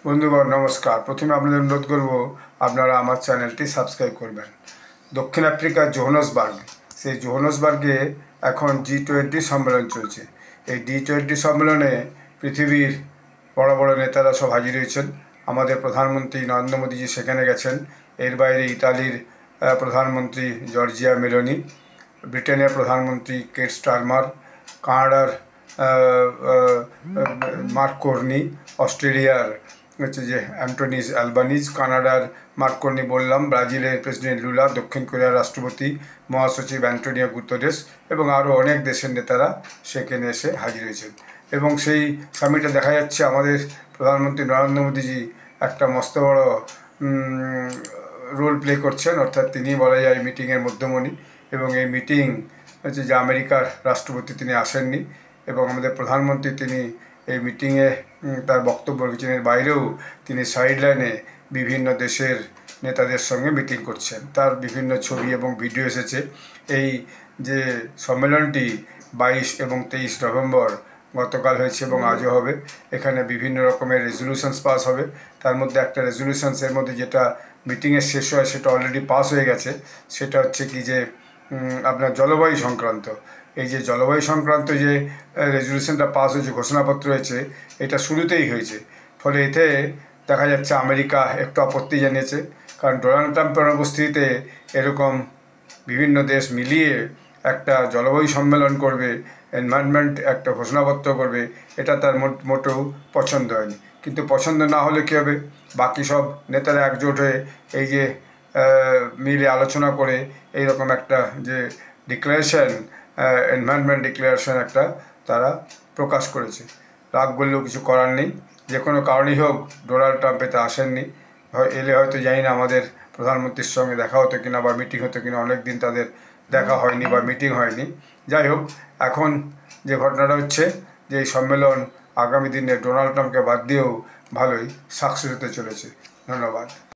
বন্ধুগণ নমস্কার। প্রথমে আপনাদের অনুরোধ করব আপনারা আমার চ্যানেলটি সাবস্ক্রাইব করবেন। দক্ষিণ আফ্রিকার জোহান্সবার্গ, সেই জোহান্সবার্গে এখন G20 সম্মেলন চলছে। এই G20 সম্মেলনে পৃথিবীর বড় বড় নেতারা সব হাজির হয়েছেন। আমাদের প্রধানমন্ত্রী নরেন্দ্র মোদীজি সেখানে গেছেন। এর বাইরে ইতালির প্রধানমন্ত্রী জর্জিয়া মেলোনি, ব্রিটেনের প্রধানমন্ত্রী কের স্টারমার, কানাডার মার্ক কার্নি, অস্ট্রেলিয়ার যে অ্যান্টনি অ্যালবানিজ, কানাডার মার্ক কার্নি বললাম, ব্রাজিলের প্রেসিডেন্ট লুলা, দক্ষিণ কোরিয়ার রাষ্ট্রপতি মহাসচিব অ্যান্টোনিও গুতেরেস এবং আরও অনেক দেশের নেতারা সেখানে এসে হাজির হয়েছেন। এবং সেই সামিটে দেখা যাচ্ছে আমাদের প্রধানমন্ত্রী নরেন্দ্র মোদীজি একটা মস্ত বড় রোল প্লে করছেন, অর্থাৎ তিনি বলা যায় মিটিংয়ের মধ্যমণি। এবং এই মিটিং হচ্ছে যে আমেরিকার রাষ্ট্রপতি তিনি আসেননি এবং আমাদের প্রধানমন্ত্রী তিনি এই মিটিংয়ে তার বক্তব্য রেখেছেন। এর বাইরেও তিনি সাইডলাইনে বিভিন্ন দেশের নেতাদের সঙ্গে মিটিং করছেন। তার বিভিন্ন ছবি এবং ভিডিও এসেছে। এই যে সম্মেলনটি 22 এবং 23 নভেম্বর গতকাল হয়েছে এবং আজও হবে। এখানে বিভিন্ন রকমের রেজলিউশনস পাস হবে। তার মধ্যে একটা রেজলিউশনসের মধ্যে যেটা মিটিংয়ের শেষ হয় সেটা অলরেডি পাস হয়ে গেছে। সেটা হচ্ছে কি যে আপনার জলবায়ু সংক্রান্ত, এই যে জলবায়ু সংক্রান্ত যে রেজলিউশনটা পাস হয়েছে, ঘোষণাপত্র হয়েছে, এটা শুরুতেই হয়েছে। ফলে এতে দেখা যাচ্ছে আমেরিকা একটু আপত্তি জানিয়েছে, কারণ ডোনাল্ড ট্রাম্পের উপস্থিতিতে এরকম বিভিন্ন দেশ মিলিয়ে একটা জলবায়ু সম্মেলন করবে, এনভায়রনমেন্ট একটা ঘোষণাপত্র করবে, এটা তার মোটেও পছন্দ হয়নি। কিন্তু পছন্দ না হলে কী হবে, বাকি সব নেতারা একজোট হয়ে এই যে মিলে আলোচনা করে এইরকম একটা যে ডিক্লারেশন, এনভায়রনমেন্ট ডিক্লারেশন একটা তারা প্রকাশ করেছে। রাগ বললেও কিছু করার নেই। যে কোনো কারণেই হোক ডোনাল্ড ট্রাম্প এতে আসেননি। এলে হয়তো জানি না আমাদের প্রধানমন্ত্রীর সঙ্গে দেখা হতো কিনা বা মিটিং হতো কিনা, অনেক দিন তাদের দেখা হয়নি বা মিটিং হয়নি। যাই হোক, এখন যে ঘটনাটা হচ্ছে যে এই সম্মেলন আগামী দিনে ডোনাল্ড ট্রাম্পকে বাদ দিয়েও ভালোই সাকসেস হতে চলেছে। ধন্যবাদ।